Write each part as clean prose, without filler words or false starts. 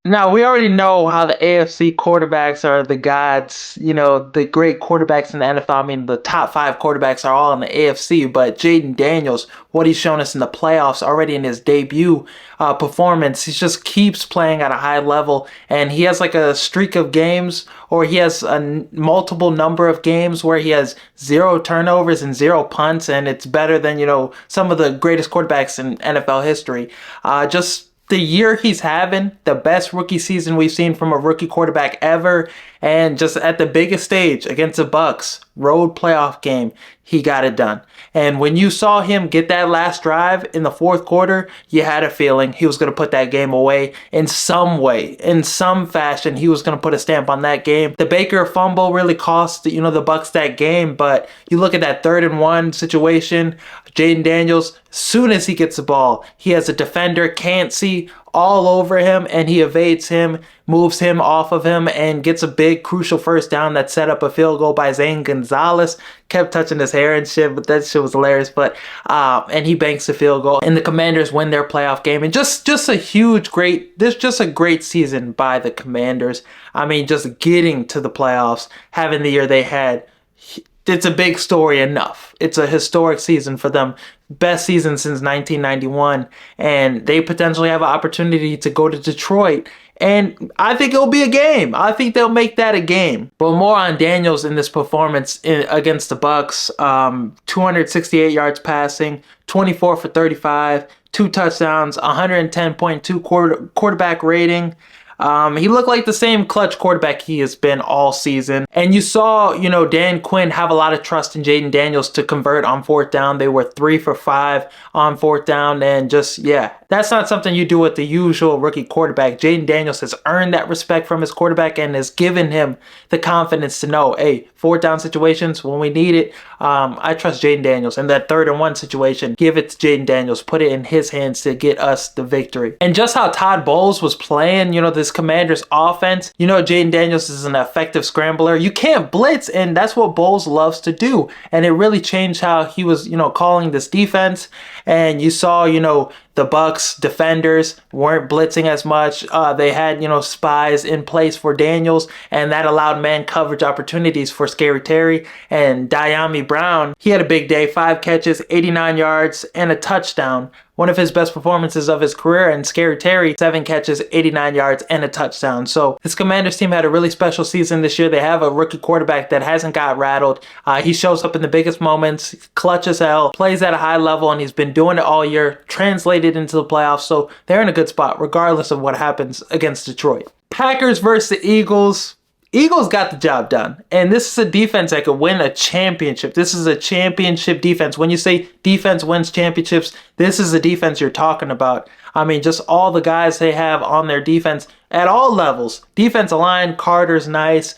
Now, we already know how the AFC quarterbacks are the gods, the great quarterbacks in the NFL. I mean, the top five quarterbacks are all in the AFC, but Jaden Daniels, what he's shown us in the playoffs already in his debut performance, he just keeps playing at a high level, and he has like a streak of games, or he has a multiple number of games where he has zero turnovers and zero punts, and it's better than, some of the greatest quarterbacks in NFL history. Just the year he's having, the best rookie season we've seen from a rookie quarterback ever, and just at the biggest stage against the Bucks, road playoff game, he got it done. And when you saw him get that last drive in the fourth quarter, you had a feeling he was going to put that game away in some way, in some fashion. He was going to put a stamp on that game. The Baker fumble really cost, the Bucks that game, but you look at that 3rd and 1 situation, Jaden Daniels, soon as he gets the ball, he has a defender, can't see, all over him, and he evades him, moves him off of him, and gets a big crucial first down that set up a field goal by Zane Gonzalez. Kept touching his hair and shit, but that shit was hilarious. But and he banks the field goal, and the Commanders win their playoff game. And just a huge, just a great season by the Commanders. I mean, just getting to the playoffs, having the year they had. It's a big story enough. It's a historic season for them. Best season since 1991. And they potentially have an opportunity to go to Detroit. And I think it'll be a game. I think they'll make that a game. But more on Daniels in this performance against the Bucks. 268 yards passing, 24 for 35, 2 touchdowns, 110.2 quarterback rating. He looked like the same clutch quarterback he has been all season. And you saw, Dan Quinn have a lot of trust in Jaden Daniels to convert on 4th down. They were 3 for 5 on 4th down. And that's not something you do with the usual rookie quarterback. Jaden Daniels has earned that respect from his quarterback and has given him the confidence to know, hey, 4th down situations, when we need it, I trust Jaden Daniels. And that 3rd and 1 situation, give it to Jaden Daniels. Put it in his hands to get us the victory. And just how Todd Bowles was playing, this Commanders offense, Jaden Daniels is an effective scrambler. You can't blitz, and that's what Bowles loves to do. And it really changed how he was, calling this defense. And you saw, the Bucks defenders weren't blitzing as much. They had, spies in place for Daniels, and that allowed man coverage opportunities for Scary Terry. And Diami Brown, he had a big day, 5 catches, 89 yards, and a touchdown. One of his best performances of his career. And Scary Terry, 7 catches, 89 yards, and a touchdown. So this Commanders team had a really special season this year. They have a rookie quarterback that hasn't got rattled. He shows up in the biggest moments, clutch as hell, plays at a high level, and he's been doing it all year, translated into the playoffs. So they're in a good spot regardless of what happens against Detroit. Packers versus the Eagles. Eagles got the job done. And this is a defense that could win a championship. This is a championship defense. When you say defense wins championships, this is the defense you're talking about. I mean, just all the guys they have on their defense at all levels. Defensive line, Carter's nice.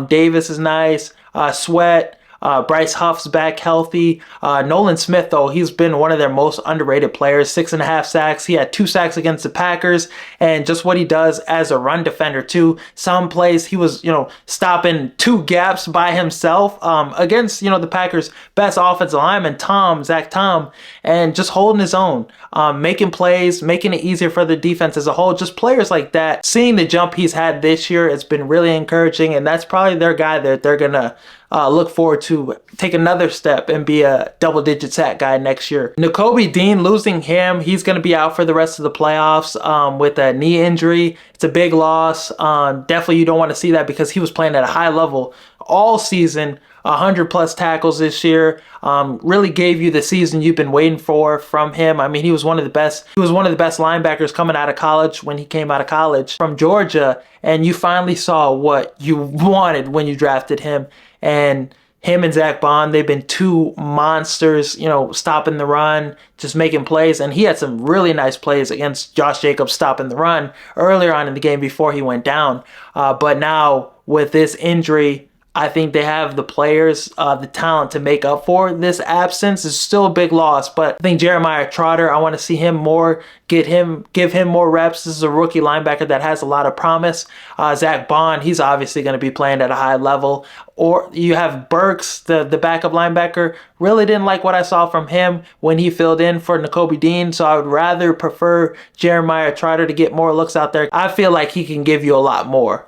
Davis is nice. Sweat. Bryce Huff's back healthy. Nolan Smith, though, he's been one of their most underrated players. 6.5 sacks. He had 2 sacks against the Packers. And just what he does as a run defender, too. Some plays he was, stopping 2 gaps by himself against, the Packers' best offensive lineman, Zach Tom, and just holding his own. Making plays, making it easier for the defense as a whole. Just players like that. Seeing the jump he's had this year has been really encouraging. And that's probably their guy that they're going to look forward to take another step and be a double-digit sack guy next year. Nakobe Dean, losing him, he's going to be out for the rest of the playoffs with a knee injury. It's a big loss. Definitely you don't want to see that because he was playing at a high level all season. 100+ tackles this year. Really gave you the season you've been waiting for from him. I mean, he was one of the best. He was one of the best linebackers coming out of college when he came out of college from Georgia. And you finally saw what you wanted when you drafted him. And him and Zach Bond, they've been 2 monsters, stopping the run, just making plays. And he had some really nice plays against Josh Jacobs stopping the run earlier on in the game before he went down. But now with this injury, I think they have the players, the talent to make up for this absence. It's still a big loss, but I think Jeremiah Trotter, I want to see him more, give him more reps. This is a rookie linebacker that has a lot of promise. Zach Bond, he's obviously going to be playing at a high level. or you have Burks, the backup linebacker. Really didn't like what I saw from him when he filled in for Nakobe Dean, so I would rather prefer Jeremiah Trotter to get more looks out there. I feel like he can give you a lot more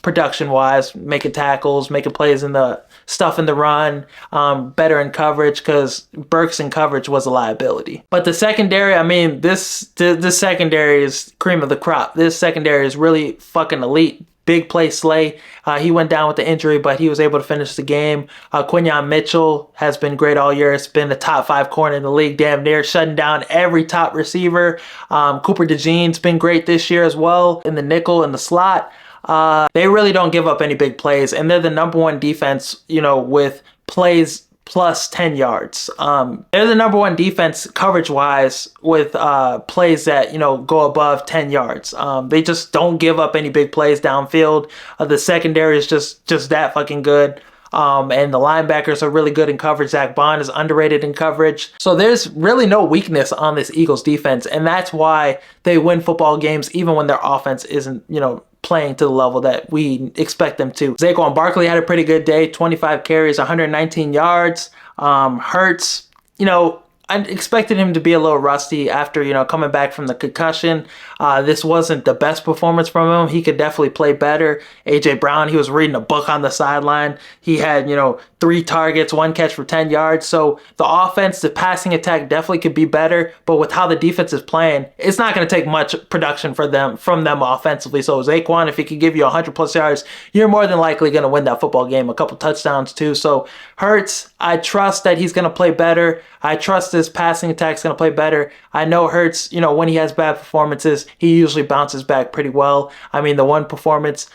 production-wise, making tackles, making plays in the stuff in the run, better in coverage, because Burks in coverage was a liability. But the secondary, I mean, this secondary is cream of the crop. This secondary is really fucking elite. Big play Slay. He went down with the injury, but he was able to finish the game. Quinyon Mitchell has been great all year. It's been the top 5 corner in the league, damn near, shutting down every top receiver. Cooper DeJean's been great this year as well in the nickel and the slot. They really don't give up any big plays, and they're the #1 defense, with plays plus 10 yards. They're the #1 defense coverage-wise with plays that, go above 10 yards. They just don't give up any big plays downfield. The secondary is just that fucking good. And the linebackers are really good in coverage. Zach Bond is underrated in coverage. So there's really no weakness on this Eagles defense, and that's why they win football games even when their offense isn't, playing to the level that we expect them to. Saquon Barkley had a pretty good day, 25 carries, 119 yards. Hurts, I expected him to be a little rusty after, coming back from the concussion. This wasn't the best performance from him. He could definitely play better. A.J. Brown, he was reading a book on the sideline. He had, 3 targets, 1 catch for 10 yards. So the offense, the passing attack definitely could be better. But with how the defense is playing, it's not going to take much production from them offensively. So Saquon, if he could give you 100+ yards, you're more than likely going to win that football game. A couple touchdowns too. So Hurts, I trust that he's going to play better. I trust this passing attack is going to play better. I know Hurts, when he has bad performances, he usually bounces back pretty well. I mean, the one performance,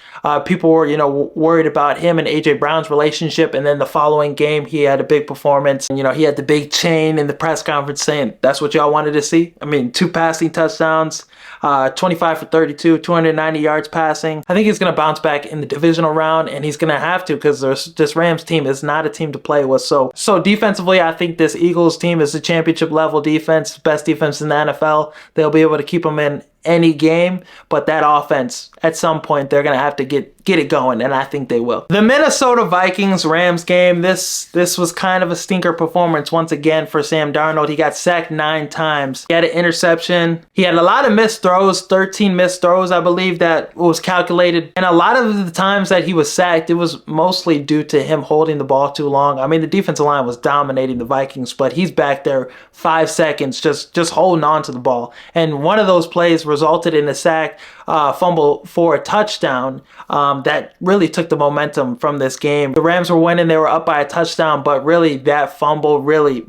people were, worried about him and A.J. Brown's relationship, and then the following game, he had a big performance. He had the big chain in the press conference saying, that's what y'all wanted to see? I mean, 2 passing touchdowns, 25 for 32, 290 yards passing. I think he's going to bounce back in the divisional round, and he's going to have to, because this Rams team is not a team to play with. So defensively, I think this Eagles team is a championship level defense, best defense in the NFL. They'll be able to keep them in any game, but that offense, at some point, they're going to have to get it going, and I think they will. The Minnesota Vikings-Rams game, this was kind of a stinker performance once again for Sam Darnold. He got sacked 9 times. He had an interception. He had a lot of missed throws, 13 missed throws, I believe, that was calculated. And a lot of the times that he was sacked, it was mostly due to him holding the ball too long. I mean, the defensive line was dominating the Vikings, but he's back there 5 seconds just holding on to the ball. And one of those plays resulted in a sack, fumble for a touchdown that really took the momentum from this game. The Rams were winning. They were up by a touchdown, but really that fumble really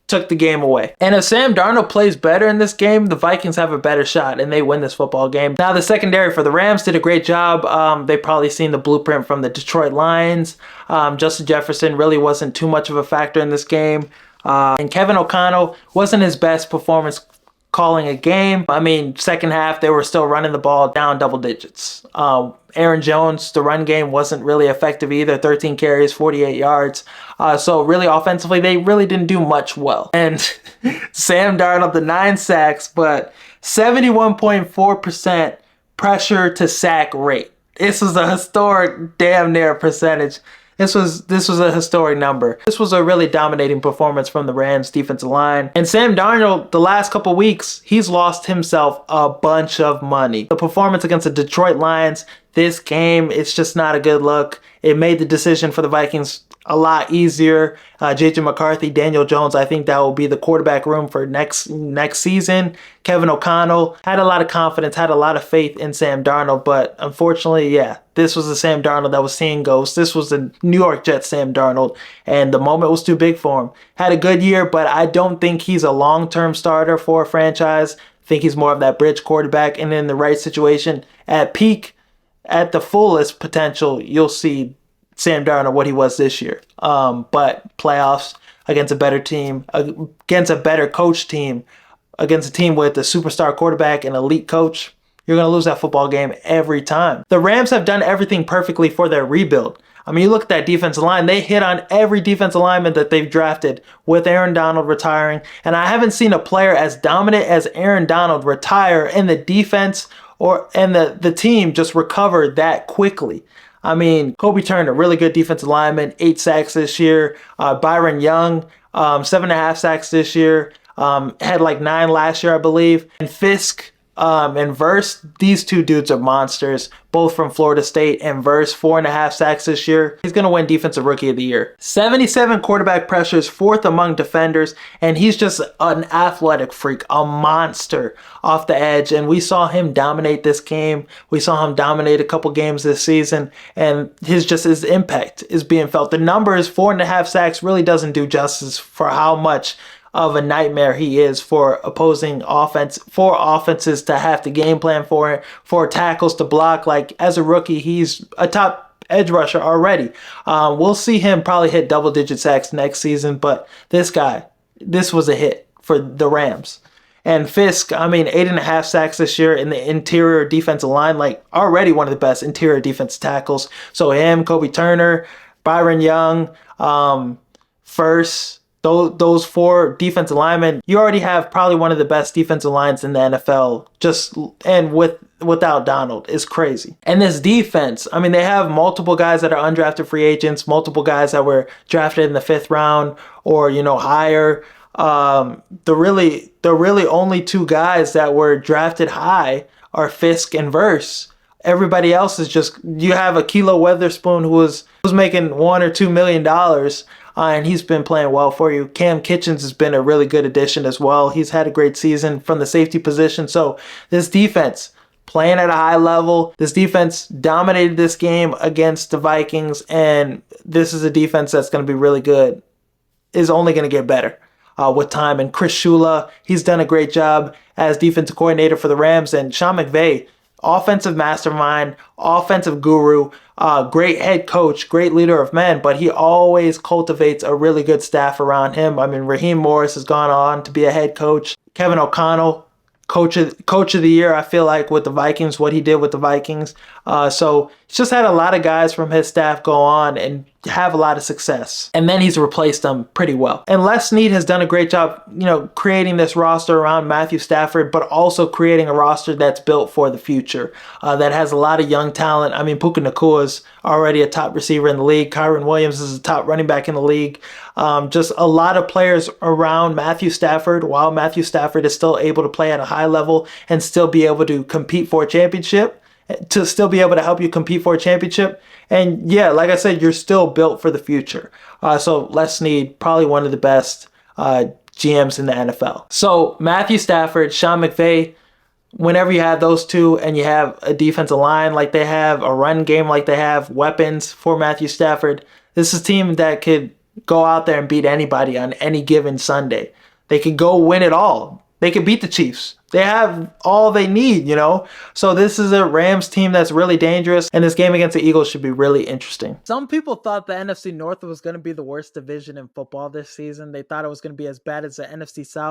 took the game away. And if Sam Darnold plays better in this game, the Vikings have a better shot and they win this football game. Now, the secondary for the Rams did a great job. They probably seen the blueprint from the Detroit Lions. Justin Jefferson really wasn't too much of a factor in this game. And Kevin O'Connell wasn't his best performance calling a game. I mean, second half, they were still running the ball down double digits. Aaron Jones, the run game wasn't really effective either. 13 carries, 48 yards. So really offensively, they really didn't do much well. And Sam Darnold, the 9 sacks, but 71.4% pressure to sack rate. This was a historic damn near percentage. This was a historic number. This was a really dominating performance from the Rams defensive line. And Sam Darnold, the last couple weeks, he's lost himself a bunch of money. The performance against the Detroit Lions, this game, it's just not a good look. It made the decision for the Vikings a lot easier. J.J. McCarthy, Daniel Jones, I think that will be the quarterback room for next season. Kevin O'Connell had a lot of confidence, had a lot of faith in Sam Darnold, but unfortunately, yeah, this was the Sam Darnold that was seeing ghosts. This was the New York Jets Sam Darnold, and the moment was too big for him. Had a good year, but I don't think he's a long-term starter for a franchise. I think he's more of that bridge quarterback, and in the right situation, at peak, at the fullest potential, you'll see Sam Darnold what he was this year. But playoffs against a better team, against a better coach team, against a team with a superstar quarterback and elite coach, you're going to lose that football game every time. The Rams have done everything perfectly for their rebuild. I mean, you look at that defensive line, they hit on every defensive lineman that they've drafted with Aaron Donald retiring. And I haven't seen a player as dominant as Aaron Donald retire and the defense and the team just recover that quickly. I mean, Kobe Turner, really good defensive lineman, 8 sacks this year. Byron Young, 7.5 sacks this year. Had like 9 last year, I believe. And Fisk and Verse, these two dudes are monsters, both from Florida State. And Verse, 4.5 sacks this year. He's going to win Defensive Rookie of the Year. 77 quarterback pressures, 4th among defenders, and he's just an athletic freak, a monster off the edge. And we saw him dominate this game. We saw him dominate a couple games this season, and his impact is being felt. The numbers, 4.5 sacks, really doesn't do justice for how much of a nightmare he is for opposing offense, for offenses to have to game plan for tackles to block. Like, as a rookie, he's a top edge rusher already. We'll see him probably hit double-digit sacks next season, but this was a hit for the Rams. And Fisk, I mean, 8.5 sacks this year in the interior defensive line, like already one of the best interior defensive tackles. So him, Kobe Turner, Byron Young, First, those 4 defensive linemen, you already have probably one of the best defensive lines in the NFL. Without Donald, is crazy. And this defense, I mean, they have multiple guys that are undrafted free agents, multiple guys that were drafted in the 5th round or higher. The really only 2 guys that were drafted high are Fisk and Verse. Everybody else is just, you have a Kilo Weatherspoon who was making $1 or $2 million, and he's been playing well for you. Cam Kitchens has been a really good addition as well. He's had a great season from the safety position. So this defense playing at a high level. This defense dominated this game against the Vikings, and this is a defense that's going to be really good. Is only going to get better with time. And Chris Shula, he's done a great job as defensive coordinator for the Rams. And Sean McVay, offensive mastermind, offensive guru, great head coach, great leader of men, but he always cultivates a really good staff around him. I mean, Raheem Morris has gone on to be a head coach. Kevin O'Connell, coach of the year, I feel like, with the Vikings, what he did with the Vikings. So he's just had a lot of guys from his staff go on and have a lot of success. And then he's replaced them pretty well. And Les Snead has done a great job, creating this roster around Matthew Stafford, but also creating a roster that's built for the future, that has a lot of young talent. I mean, Puka Nacua is already a top receiver in the league. Kyron Williams is a top running back in the league. Just a lot of players around Matthew Stafford, while Matthew Stafford is still able to play at a high level and still be able to compete for a championship, to still be able to help you compete for a championship. And yeah, like I said, you're still built for the future. So Les Snead, probably one of the best GMs in the NFL. So Matthew Stafford, Sean McVay, whenever you have those two and you have a defensive line like they have, a run game like they have, weapons for Matthew Stafford, this is a team that could go out there and beat anybody on any given Sunday. They could go win it all. They could beat the Chiefs. They have all they need, So this is a Rams team that's really dangerous, and this game against the Eagles should be really interesting. Some people thought the NFC North was going to be the worst division in football this season. They thought it was going to be as bad as the NFC South.